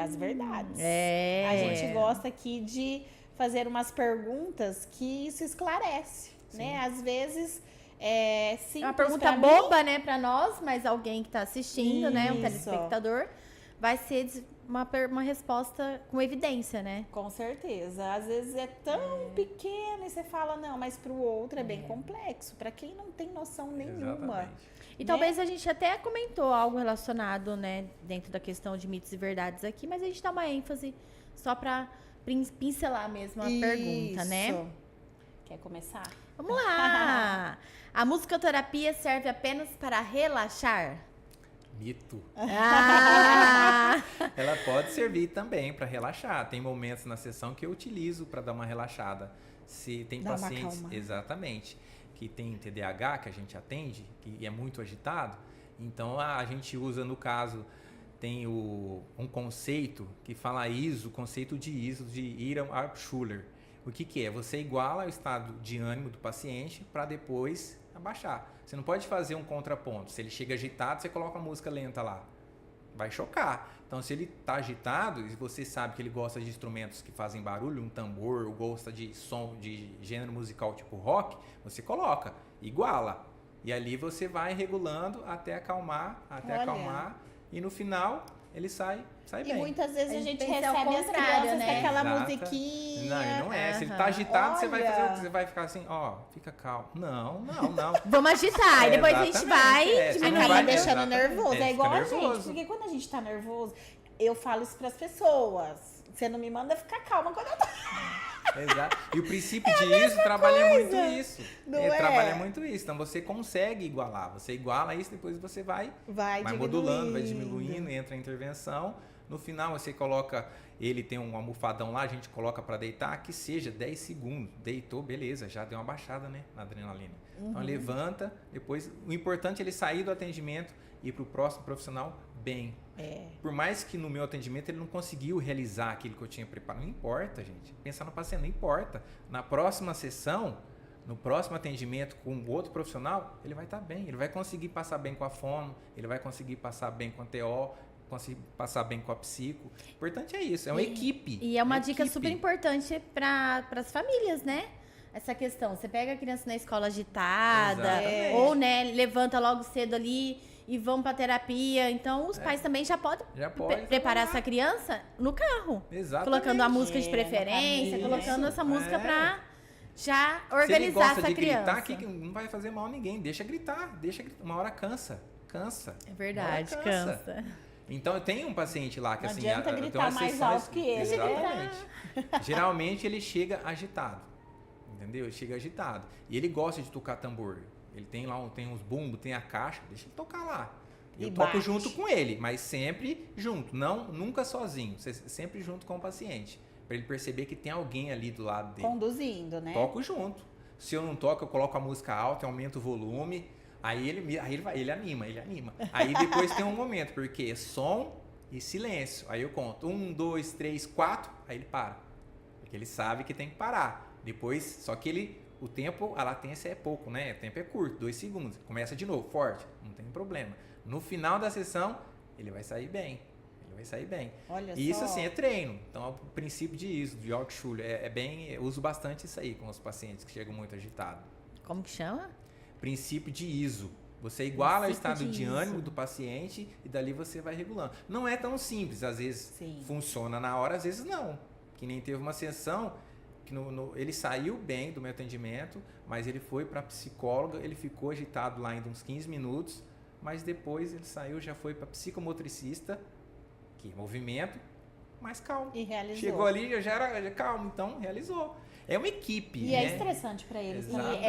as verdades. É. A gente gosta aqui de fazer umas perguntas que isso esclarece, né? Às vezes simples É uma pergunta pra mim. boba, né, pra nós, mas alguém que tá assistindo, né, um Isso. telespectador, vai ser uma resposta com evidência, né? Com certeza. Às vezes é tão pequeno e você fala, não, mas pro outro é bem complexo. Pra quem não tem noção nenhuma. Exatamente. E Né? talvez a gente até comentou algo relacionado, né, dentro da questão de mitos e verdades aqui, mas a gente dá uma ênfase só pra pincelar mesmo a pergunta, né? Isso. Quer começar? Vamos lá! A musicoterapia serve apenas para relaxar? Mito. Ah! Ela pode servir também para relaxar. Tem momentos na sessão que eu utilizo para dar uma relaxada. Se tem Dá uma pacientes, acalmada. exatamente, que tem TDAH que a gente atende, que é muito agitado, então a gente usa, no caso, tem um conceito que fala ISO, conceito de ISO, de Iram Alpschuler. O que é? Você iguala o estado de ânimo do paciente para depois abaixar. Você não pode fazer um contraponto. Se ele chega agitado, você coloca a música lenta lá. Vai chocar. Então, se ele está agitado e você sabe que ele gosta de instrumentos que fazem barulho, um tambor, ou gosta de som de gênero musical tipo rock, você coloca, iguala. E ali você vai regulando até acalmar, Olha. e no final ele sai E bem. muitas vezes a gente pensa ao recebe as contrário, crianças né? com aquela Exata. musiquinha. Não, e não é. Se ele tá Aham. agitado, você vai fazer o Olha. que? Você vai ficar assim, ó, fica calmo. Não. Vamos agitar, e depois a gente vai Exatamente, você não Acaba vai- deixando exatamente, nervoso. É fica igual a gente. nervoso. Porque quando a gente tá nervoso, eu falo isso pras pessoas. Você não me manda ficar calma quando eu tô. Exato. E o princípio de ISO trabalha muito isso. Não Ele é? trabalha muito isso. Então você consegue igualar. Você iguala isso, depois você vai modulando, vai diminuindo, entra a intervenção. No final você coloca, ele tem um almofadão lá, a gente coloca para deitar, que seja 10 segundos. Deitou, beleza, já deu uma baixada, né, na adrenalina. Então levanta, depois o importante é ele sair do atendimento e ir para o próximo profissional bem. Por mais que no meu atendimento ele não conseguiu realizar aquilo que eu tinha preparado, não importa, gente. Pensar no paciente, não importa. Na próxima sessão, no próximo atendimento com outro profissional, ele vai estar bem. Ele vai conseguir passar bem com a fono, ele vai conseguir passar bem com a TO, conseguir passar bem com a psico. O importante é isso, é uma equipe. E é uma dica equipe. super importante para as famílias, né? Essa questão, você pega a criança na escola agitada, Exatamente. ou, né, levanta logo cedo ali e vão pra terapia. Então, os pais também já podem Já pode preparar trabalhar. essa criança no carro. Exatamente. Colocando a música de no preferência, caminho. colocando essa música É. pra já Se ele organizar gosta essa de criança. gritar, que não vai fazer mal a ninguém. Deixa gritar. Uma hora cansa. É verdade, Uma hora cansa. Então, eu tenho um paciente lá que Não assim... adianta eu tenho gritar umas mais sessões- alto que ele. Exatamente. Geralmente, ele chega agitado. Entendeu? Ele chega agitado. E ele gosta de tocar tambor. Ele tem lá tem uns bumbos, tem a caixa. Deixa ele tocar lá. Eu E toco bate. junto com ele, mas sempre junto. Nunca sozinho. Sempre junto com o paciente. Para ele perceber que tem alguém ali do lado dele. Conduzindo, né? Toco junto. Se eu não toco, eu coloco a música alta, eu aumento o volume. Aí ele anima. Aí depois tem um momento, porque som e silêncio. Aí eu conto 1, 2, 3, 4, aí ele para. Porque ele sabe que tem que parar. Depois, só que o tempo, a latência é pouco, né? O tempo é curto, 2 segundos. Começa de novo, forte, não tem problema. No final da sessão, ele vai sair bem. Olha E isso só. assim é treino. Então, é o princípio de ISO, de Altschuler, eu uso bastante isso aí com os pacientes que chegam muito agitados. Como que chama? Princípio de ISO. Você iguala o Princípio estado de de ISO. ânimo do paciente e dali você vai regulando. Não é tão simples, às vezes Sim. funciona na hora, às vezes não. Que nem teve uma sessão que ele saiu bem do meu atendimento, mas ele foi para psicóloga, ele ficou agitado lá ainda uns 15 minutos, mas depois ele saiu, já foi para psicomotricista, que é movimento, mais calmo. E realizou. Chegou ali, já era calmo, então realizou. É uma equipe, E né? é estressante pra eles também. Exatamente.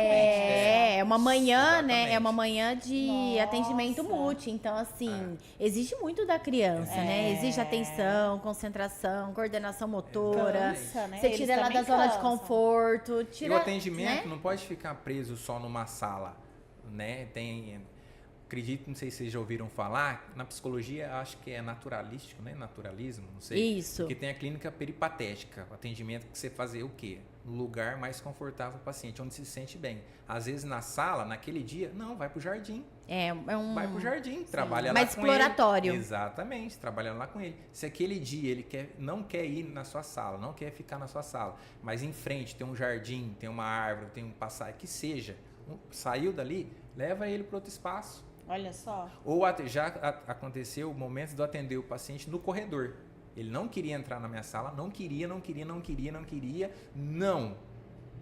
É uma manhã, né? Exatamente. É uma manhã de Nossa. atendimento multi. Então, assim, exige muito da criança, né? Exige atenção, concentração, coordenação motora. Cansa, né? Você Eles tira ela também da zona de cansam. conforto. E Tira, o atendimento né? não pode ficar preso só numa sala, né? acredito, não sei se vocês já ouviram falar, na psicologia acho que é naturalístico, né? Naturalismo, não sei. Isso. Porque tem a clínica peripatética, o atendimento que você fazer o quê? No lugar mais confortável para o paciente, onde se sente bem. Às vezes na sala, naquele dia, não, vai pro jardim. Vai pro jardim, trabalha lá mais com exploratório. ele. Exatamente, trabalhando lá com ele. Se aquele dia ele não quer ir na sua sala, não quer ficar na sua sala, mas em frente tem um jardim, tem uma árvore, tem um passaio, que seja, saiu dali, leva ele para outro espaço. Olha só. Ou já aconteceu momentos de eu atender o paciente no corredor. Ele não queria entrar na minha sala, não queria. Não.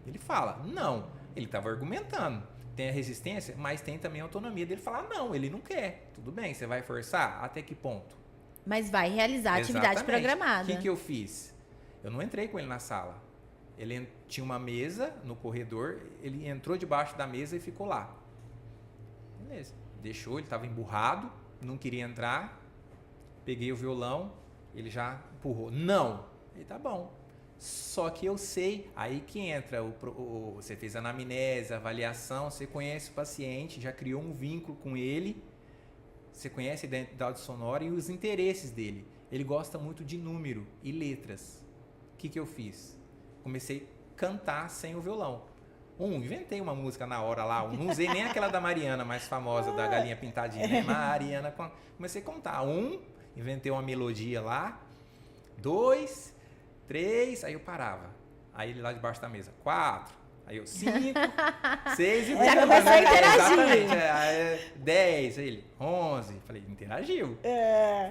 Ele fala, não. Ele estava argumentando. Tem a resistência, mas tem também a autonomia dele falar, não, ele não quer. Tudo bem, você vai forçar? Até que ponto? Mas vai realizar a atividade programada. O que eu fiz? Eu não entrei com ele na sala. Ele tinha uma mesa no corredor, ele entrou debaixo da mesa e ficou lá. Beleza. Deixou, ele estava emburrado, não queria entrar. Peguei o violão, ele já empurrou. Não! Ele tá bom. Só que eu sei, aí que entra, você fez a anamnese, a avaliação, você conhece o paciente, já criou um vínculo com ele, você conhece a identidade sonora e os interesses dele. Ele gosta muito de número e letras. O que eu fiz? Comecei a cantar sem o violão. Inventei uma música na hora lá, não usei nem aquela da Mariana, mais famosa, da galinha pintadinha, né? Mariana, comecei a contar. Inventei uma melodia lá, 2, 3, aí eu parava. Aí ele lá debaixo da mesa, 4, aí eu 5, 6 e já começou a interagir. Exatamente, 10, aí ele 11, falei, interagiu.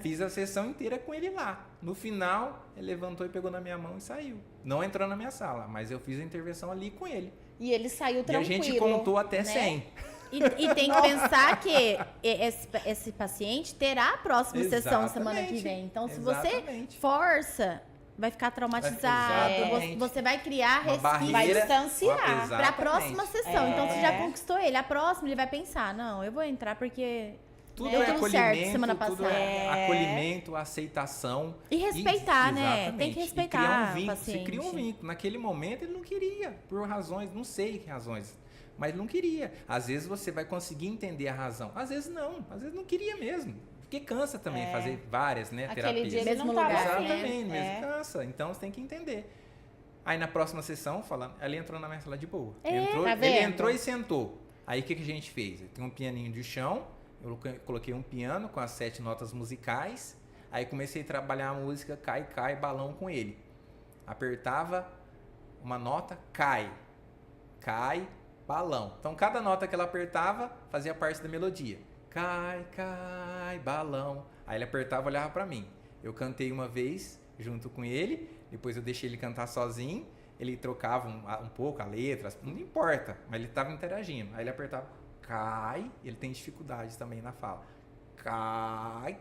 Fiz a sessão inteira com ele lá. No final, ele levantou e pegou na minha mão e saiu. Não entrou na minha sala, mas eu fiz a intervenção ali com ele. E ele saiu tranquilo. E a gente contou até 100. E tem que pensar que esse paciente terá a próxima sessão semana que vem. Então, se você força, vai ficar traumatizado. Você vai criar resquício. Vai distanciar para a próxima sessão. Então, você já conquistou ele. A próxima, ele vai pensar, não, eu vou entrar porque... Tudo é acolhimento, certo semana passada. Tudo é acolhimento, aceitação. E respeitar, né? Tem que respeitar criar um vínculo. Você cria um vínculo. Naquele momento ele não queria, por razões, não sei que razões, mas não queria. Às vezes você vai conseguir entender a razão, às vezes não queria mesmo. Porque cansa também fazer várias, né, aquele terapias. Dia ele não tava exatamente, mesmo cansa. Então você tem que entender. Aí na próxima sessão, ele entrou na minha sala de boa. Ele entrou e sentou. Aí o que a gente fez? Tem um pianinho de chão. Eu coloquei um piano com as 7 notas musicais, aí comecei a trabalhar a música Cai, Cai, Balão com ele. Apertava uma nota, cai, balão. Então, cada nota que ela apertava fazia parte da melodia. Cai, cai, balão. Aí ele apertava e olhava pra mim. Eu cantei uma vez junto com ele, depois eu deixei ele cantar sozinho, ele trocava um pouco a letra, não importa, mas ele estava interagindo. Aí ele apertava cai, ele tem dificuldades também na fala. Cai,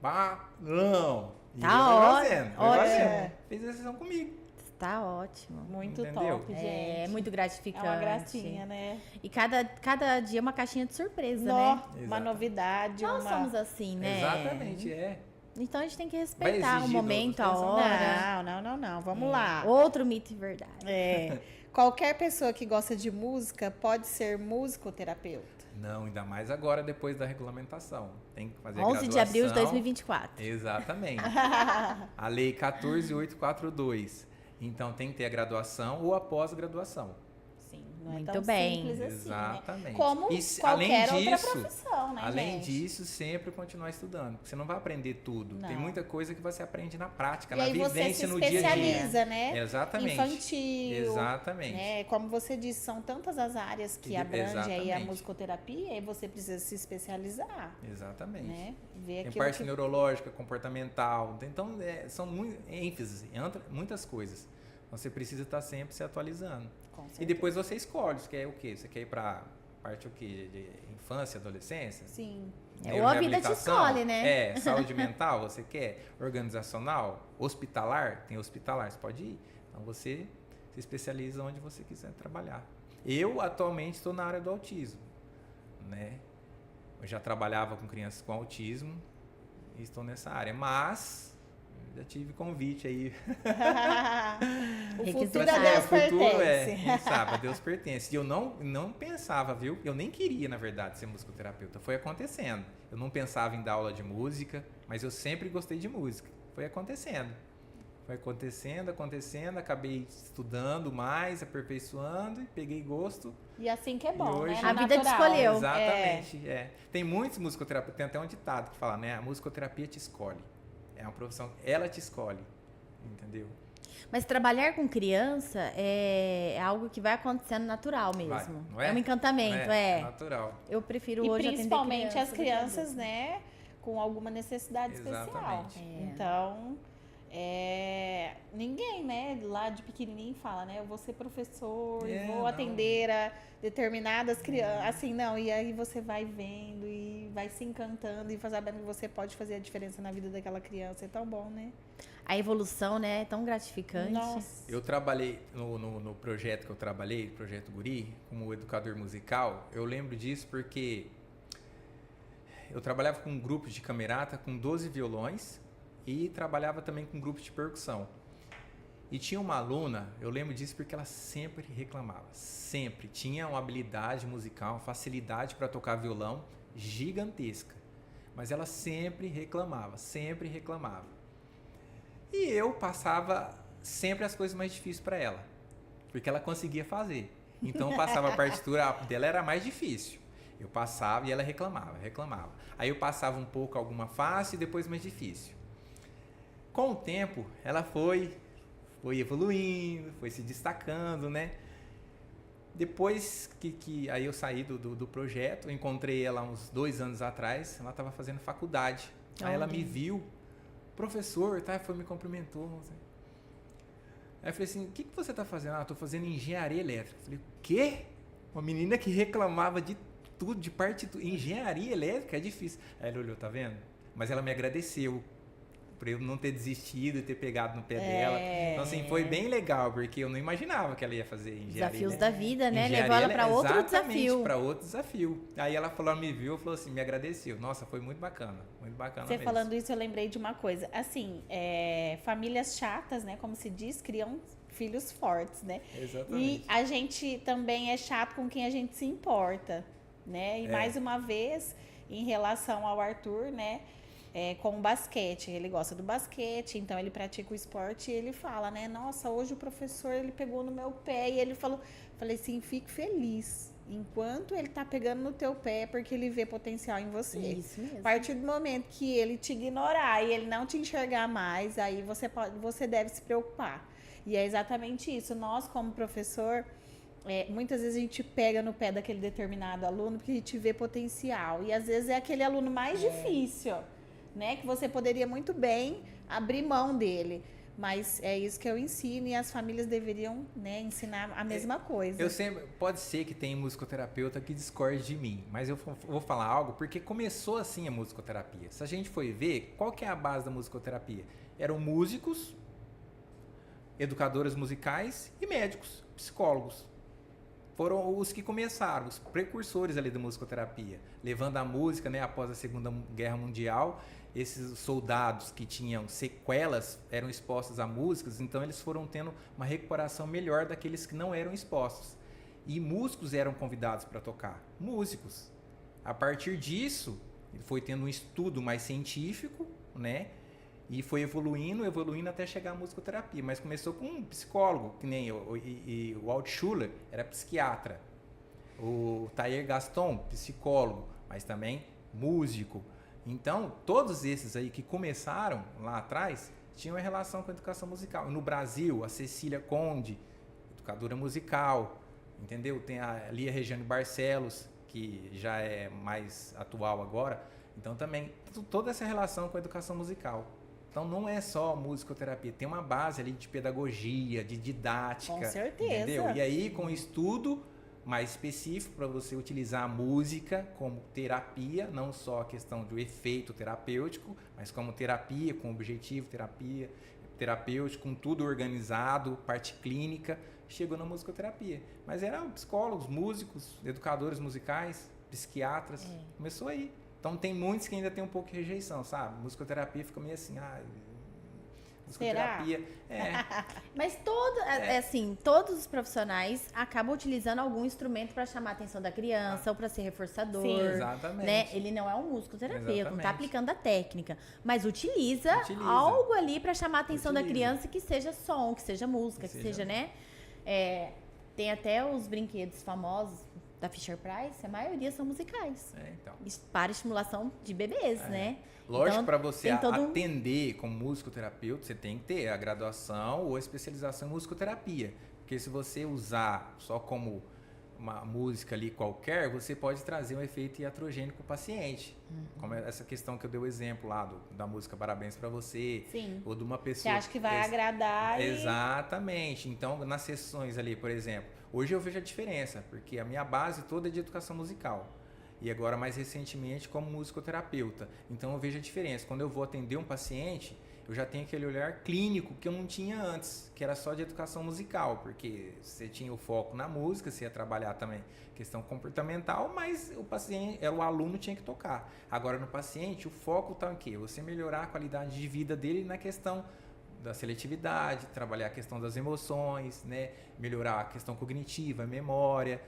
balão. E vai fazendo. Fez a sessão comigo. Tá ótimo. Muito Entendeu? top, gente. É muito gratificante. É uma gracinha, né? E cada dia é uma caixinha de surpresa, né? Uma Exato. novidade. Nós somos assim, né? Exatamente, Então a gente tem que respeitar o momento, a hora. Não. Vamos lá. Outro mito e verdade. Qualquer pessoa que gosta de música pode ser musicoterapeuta. Não, ainda mais agora, depois da regulamentação. Tem que fazer 11 de abril de 2024. Exatamente. A Lei 14.842. Então, tem que ter a graduação ou a pós-graduação. Sim, não Muito é tão bem. simples assim, Exatamente. né? Como qualquer outra profissão, né, além gente? disso, sempre continuar estudando. Porque você não vai aprender tudo. Não. Tem muita coisa que você aprende na prática, E na aí vivência, você no dia a dia. especializa, né? Exatamente. Infantil. Exatamente. Né? Como você disse, são tantas as áreas que abrangem aí a Exatamente. musicoterapia e você precisa se especializar. Exatamente. Né? Ver Tem aquilo parte que... neurológica, comportamental. Então, são ênfases, muitas coisas. Você precisa estar sempre se atualizando. E depois você escolhe, você quer o quê? Você quer ir para parte o quê? De infância, adolescência? Sim. Ou a vida te escolhe, né? Saúde mental, você quer? Organizacional? Hospitalar? Tem hospitalar, você pode ir. Então você se especializa onde você quiser trabalhar. Eu atualmente estou na área do autismo, né? Eu já trabalhava com crianças com autismo e estou nessa área, mas já tive convite aí. futuro a Deus pertence. Quem sabe, a Deus pertence. E eu não pensava, viu? Eu nem queria, na verdade, ser musicoterapeuta. Foi acontecendo. Eu não pensava em dar aula de música, mas eu sempre gostei de música. Foi acontecendo. Foi acontecendo, acabei estudando mais, aperfeiçoando e peguei gosto. E assim que é bom, hoje, né? A vida te escolheu. Exatamente, Tem muitos musicoterapeutas, tem até um ditado que fala, né? A musicoterapia te escolhe. É uma profissão, ela te escolhe, entendeu? Mas trabalhar com criança é algo que vai acontecendo natural mesmo. Não é? É um encantamento, É natural. Eu prefiro e hoje principalmente atender as crianças, né? Com alguma necessidade especial. Então... ninguém, né, lá de pequenininho fala, né, eu vou ser professor, vou atender a determinadas crianças, assim, não, e aí você vai vendo e vai se encantando e sabendo que você pode fazer a diferença na vida daquela criança, é tão bom, né? A evolução, né, é tão gratificante. Nossa. Eu trabalhei no projeto que eu trabalhei, Projeto Guri, como educador musical, eu lembro disso porque eu trabalhava com um grupo de camerata com 12 violões, e trabalhava também com grupo de percussão. E tinha uma aluna, eu lembro disso porque ela sempre reclamava. Sempre. Tinha uma habilidade musical, uma facilidade para tocar violão gigantesca. Mas ela sempre reclamava, sempre reclamava. E eu passava sempre as coisas mais difíceis para ela. Porque ela conseguia fazer. Então eu passava a partitura dela, era mais difícil. Eu passava e ela reclamava. Aí eu passava um pouco alguma fácil e depois mais difícil. Com o tempo, ela foi evoluindo, foi se destacando, né? Depois que aí eu saí do projeto, eu encontrei ela uns 2 anos atrás, ela estava fazendo faculdade. Aí ela me viu, professor, tá? Foi me cumprimentou. Aí eu falei assim, o que você está fazendo? Ah, estou fazendo engenharia elétrica. Eu falei, o quê? Uma menina que reclamava de tudo, de partitura. Engenharia elétrica é difícil. Aí ela olhou, tá vendo? Mas ela me agradeceu por eu não ter desistido e ter pegado no pé dela. Então, assim, foi bem legal, porque eu não imaginava que ela ia fazer engenharia. Desafios da vida, né? Engenharia, levou ela para outro desafio. Para outro desafio. Aí ela falou, me viu, falou assim, me agradeceu. Nossa, foi muito bacana Você mesmo. falando isso, eu lembrei de uma coisa. Assim, famílias chatas, né? Como se diz, criam filhos fortes, né? Exatamente. E a gente também é chato com quem a gente se importa, né? E mais uma vez, em relação ao Arthur, né? Com o basquete, ele gosta do basquete, então ele pratica o esporte e ele fala, né? Nossa, hoje o professor, ele pegou no meu pé e ele falei assim, fique feliz. Enquanto ele tá pegando no teu pé, é porque ele vê potencial em você. Isso mesmo. A partir do momento que ele te ignorar e ele não te enxergar mais, aí você deve se preocupar. E é exatamente isso. Nós, como professor, muitas vezes a gente pega no pé daquele determinado aluno porque a gente vê potencial. E às vezes é aquele aluno mais difícil, né? Que você poderia muito bem abrir mão dele. Mas é isso que eu ensino e as famílias deveriam, né, ensinar a mesma coisa. Pode ser que tenha musicoterapeuta que discorde de mim, mas eu vou falar algo porque começou assim a musicoterapia. Se a gente for ver, qual que é a base da musicoterapia? Eram músicos, educadores musicais e médicos, psicólogos. Foram os que começaram, os precursores ali da musicoterapia, levando a música, né, após a Segunda Guerra Mundial. Esses soldados que tinham sequelas eram expostos a músicas, então eles foram tendo uma recuperação melhor daqueles que não eram expostos. E músicos eram convidados para tocar, músicos. A partir disso, foi tendo um estudo mais científico, né? E foi evoluindo até chegar à musicoterapia. Mas começou com um psicólogo, que nem o Altschuler era psiquiatra. O Thayer Gaston, psicólogo, mas também músico. Então, todos esses aí que começaram lá atrás tinham uma relação com a educação musical. No Brasil, a Cecília Conde, educadora musical, entendeu? Tem ali a Regiane Barcelos, que já é mais atual agora. Então, também, toda essa relação com a educação musical. Então, não é só musicoterapia, tem uma base ali de pedagogia, de didática. Com certeza. Entendeu? E aí, com estudo mais específico para você utilizar a música como terapia, não só a questão do efeito terapêutico, mas como terapia, com objetivo terapêutico, com tudo organizado, parte clínica, chegou na musicoterapia. Mas eram psicólogos, músicos, educadores musicais, psiquiatras, começou aí. Então tem muitos que ainda tem um pouco de rejeição, sabe? Musicoterapia fica meio assim, Musicoterapia. Mas todos os profissionais acabam utilizando algum instrumento para chamar a atenção da criança ou para ser reforçador. Sim, exatamente. Né? Ele não é um musicoterapeuta, não está aplicando a técnica, mas utiliza. Algo ali para chamar a atenção da criança, que seja som, que seja música, que seja, né? Tem até os brinquedos famosos da Fisher-Price, a maioria são musicais. Então. Para estimulação de bebês, né? Lógico, então, para você atender como musicoterapeuta, você tem que ter a graduação ou a especialização em musicoterapia. Porque se você usar só como uma música ali qualquer, você pode trazer um efeito iatrogênico para o paciente. Como essa questão que eu dei o exemplo lá da música Parabéns para Você. Sim. Ou de uma pessoa... Você acha que vai agradar Exatamente. Então, nas sessões ali, por exemplo, hoje eu vejo a diferença, porque a minha base toda é de educação musical. E agora, mais recentemente, como musicoterapeuta. Então, eu vejo a diferença. Quando eu vou atender um paciente, eu já tenho aquele olhar clínico que eu não tinha antes, que era só de educação musical, porque você tinha o foco na música, você ia trabalhar também questão comportamental, mas o aluno tinha que tocar. Agora, no paciente, o foco está em quê? Você melhorar a qualidade de vida dele na questão da seletividade, trabalhar a questão das emoções, né? Melhorar a questão cognitiva, a memória,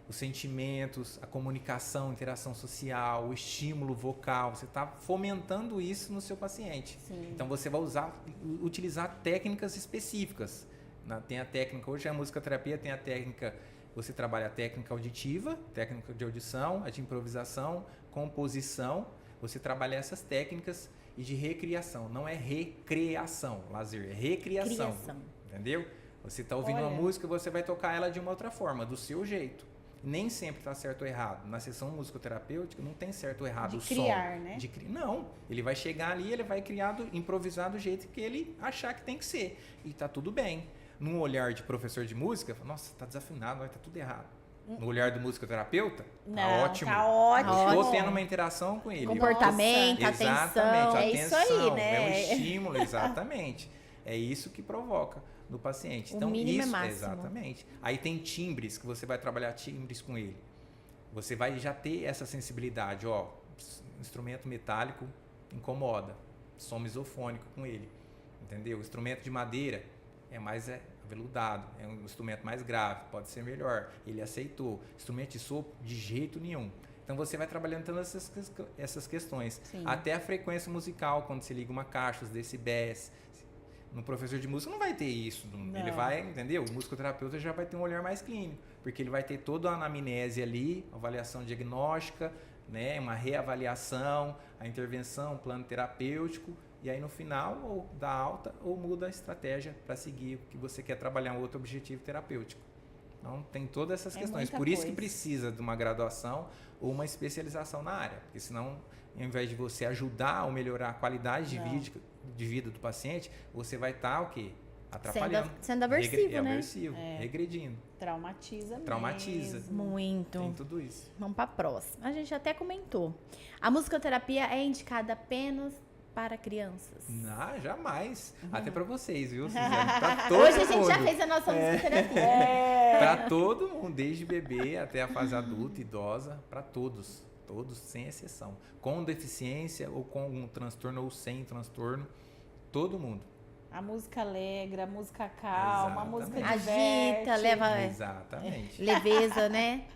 os sentimentos, a comunicação, a interação social, o estímulo vocal. Você está fomentando isso no seu paciente. Sim. Então, você vai utilizar técnicas específicas. Tem a técnica, hoje a musicoterapia tem a técnica, você trabalha a técnica auditiva, técnica de audição, a de improvisação, composição. Você trabalha essas técnicas e de recriação. Não é recreação, lazer, é recriação. Entendeu? Você está ouvindo uma música e você vai tocar ela de uma outra forma, do seu jeito. Nem sempre está certo ou errado. Na sessão musicoterapêutica não tem certo ou errado. De criar, né? Não. Ele vai chegar ali, ele vai criar, improvisar do jeito que ele achar que tem que ser. E tá tudo bem. Num olhar de professor de música, nossa, tá desafinado, tá tudo errado. No olhar do musicoterapeuta, tá ótimo. Tá ótimo. Estou tendo uma interação com ele. Comportamento, atenção. É isso aí, né? É um estímulo, exatamente. É isso que provoca no paciente. Então, o mínimo isso, é máximo. Exatamente. Aí tem timbres, que você vai trabalhar timbres com ele. Você vai já ter essa sensibilidade, instrumento metálico incomoda, som misofônico com ele, entendeu? O instrumento de madeira é mais aveludado, é um instrumento mais grave, pode ser melhor, ele aceitou. Instrumento de sopro, de jeito nenhum. Então você vai trabalhando todas essas questões. Sim. Até a frequência musical, quando você liga uma caixa, os decibéis. No professor de música não vai ter isso. Ele vai, entendeu? O musicoterapeuta já vai ter um olhar mais clínico, porque ele vai ter toda a anamnese ali, avaliação diagnóstica, né? Uma reavaliação, a intervenção, um plano terapêutico, e aí no final ou dá alta ou muda a estratégia para seguir o que você quer trabalhar, um outro objetivo terapêutico. Então tem todas essas questões. Por isso que precisa de uma graduação ou uma especialização na área, porque senão, ao invés de você ajudar ou melhorar a qualidade de vida do paciente, você vai estar o quê? Atrapalhando. Sendo aversivo, né? Aversivo, regredindo. Traumatiza mesmo. Muito. Tem tudo isso. Vamos para a próxima. A gente até comentou. A musicoterapia é indicada apenas para crianças? Não, jamais. Até para vocês, viu? Pra todo Hoje a gente mundo. já fez a nossa musicoterapia. Para todo mundo, desde bebê até a fase adulta, idosa, para todos. Todos, sem exceção. Com deficiência ou com um transtorno ou sem transtorno, todo mundo. A música alegra, a música calma, a música diverte. Agita, leva... Exatamente. Leveza, né?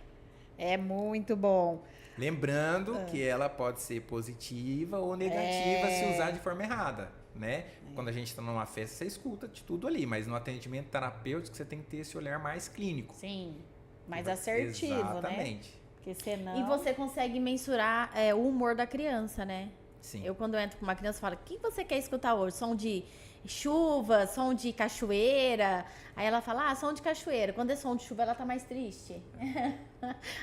É muito bom. Lembrando que ela pode ser positiva ou negativa se usar de forma errada, né? Quando a gente está numa festa, você escuta de tudo ali, mas no atendimento terapêutico você tem que ter esse olhar mais clínico. Sim, mais assertivo, exatamente. Né? Porque senão... E você consegue mensurar o humor da criança, né? Sim. Eu, quando eu entro com uma criança, falo, o que você quer escutar hoje? Som de chuva, som de cachoeira? Aí ela fala, som de cachoeira. Quando é som de chuva, ela tá mais triste.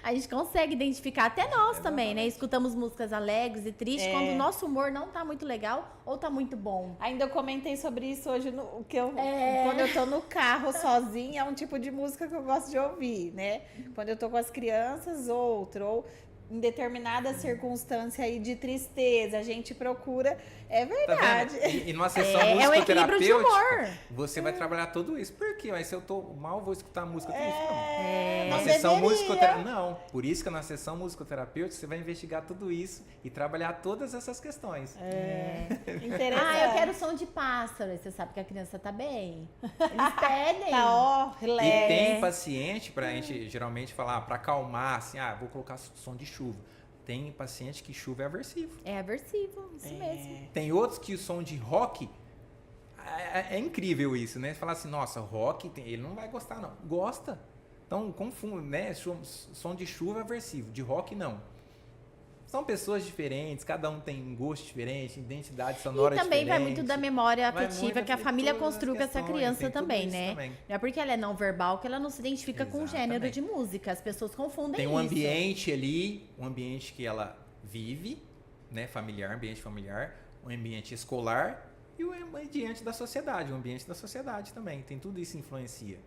A gente consegue identificar, até nós também, né? Escutamos músicas alegres e tristes quando o nosso humor não tá muito legal ou tá muito bom. Ainda eu comentei sobre isso hoje, quando eu tô no carro sozinha, é um tipo de música que eu gosto de ouvir, né? Quando eu tô com as crianças, outro. Ou em determinada circunstância aí de tristeza, a gente procura, é verdade. Tá vendo? E numa sessão é um equilíbrio de humor. Você vai trabalhar tudo isso. Por quê? Mas se eu tô mal, vou escutar música triste, não. Na sessão musicoterapêutica, não. Por isso que na sessão musicoterapêutica você vai investigar tudo isso e trabalhar todas essas questões. Interessante. Eu quero som de pássaro. Você sabe que a criança tá bem. Eles pedem. Tá, E tem paciente pra gente geralmente falar, pra acalmar, assim, vou colocar som de chuva. Tem paciente que chuva é aversivo. É aversivo, isso mesmo. Tem outros que o som de rock é incrível isso, né? Você fala assim, nossa, rock, ele não vai gostar, não. Gosta. Então, confunde, né? Som de chuva é aversivo, de rock não. São pessoas diferentes, cada um tem um gosto diferente, identidade sonora diferente. E também vai muito da memória afetiva que a família construiu com essa criança também, né? Também. Não é porque ela é não verbal que ela não se identifica com o gênero de música. As pessoas confundem tem isso. Um ambiente ali, um ambiente que ela vive, né? Familiar, ambiente familiar, um ambiente escolar e o ambiente da sociedade, o ambiente da sociedade também. Tem tudo isso influencia.